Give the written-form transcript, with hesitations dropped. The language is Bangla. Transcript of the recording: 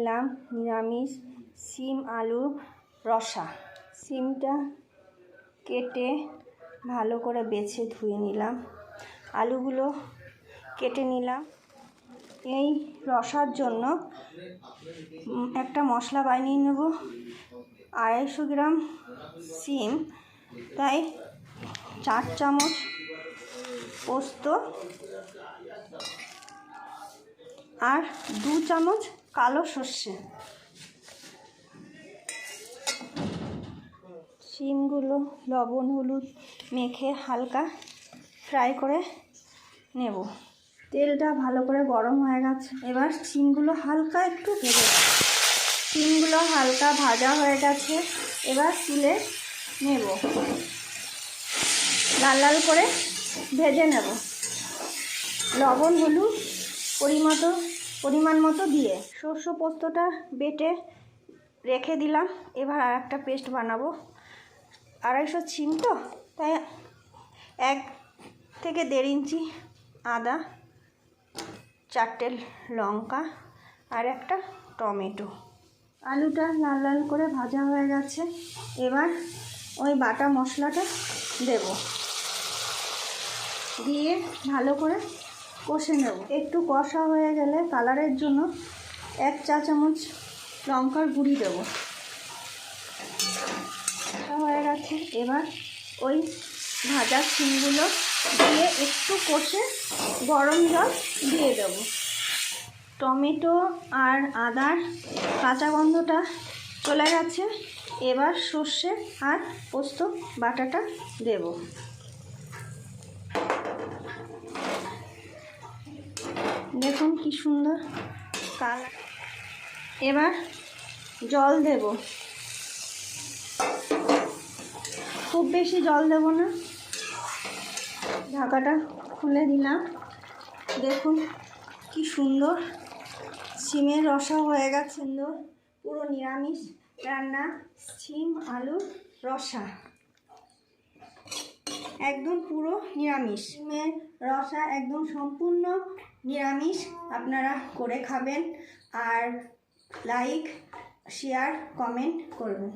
নিলাম নিরামিষ শিম আলু রসা। শিমটা কেটে ভালো করে বেছে ধুয়ে নিলাম, আলুগুলো কেটে নিলাম। এই রসার জন্য একটা মশলা বানিয়ে নেব। 250 গ্রাম শিম, তাই 4 চামচ পোস্ত আর 2 চামচ কালো সর্ষে। শিমগুলো লবণ হলুদ মেখে হালকা ফ্রাই করে নেব। তেলটা ভালো করে গরম হয়ে গেছে, এবার শিমগুলো হালকা একটু ভেজে নেব। শিমগুলো হালকা ভাজা হয়ে গেছে, এবার তুলে নেব, লাল লাল করে ভেজে নেব। লবণ হলুদ পরিমাণ মতো দিয়ে সর্ষে পোস্তটা বেটে রেখে দিলাম। এবার আর একটা পেস্ট বানাবো। 250 শিম তো, তাই 1 থেকে 1.5 ইঞ্চি আদা, 4টে লঙ্কা আর একটা টমেটো। আলুটা লাল লাল করে ভাজা হয়ে গেছে, এবার ওই বাটা মশলাটা দেব, দিয়ে ভালো করে কষে নেব। একটু কষা হয়ে গেলে কালারের জন্য 1 চা চামচ লঙ্কার গুঁড়ি দেব। হয়ে গেছে, এবার ওই ভাজা শিমগুলো দিয়ে একটু কষে গরম জল দিয়ে দেব। টমেটো আর আদার কাঁচা গন্ধটা চলে গেছে, এবার সর্ষে আর পোস্ত বাটাটা দেব। দেখুন কি সুন্দর কালার। এবার জল দেব, খুব বেশি জল দেব না। ঢাকাটা খুলে দিলাম। দেখুন কি সুন্দর শিমের রসা হয়ে গেছে। সুন্দর পুরো নিরামিষ রান্না শিম আলু রসা, একদম পুরো নিরামিষ। শিমের রসা একদম সম্পূর্ণ নিরামিষ। আপনারা করে খাবেন আর লাইক শেয়ার কমেন্ট করবেন।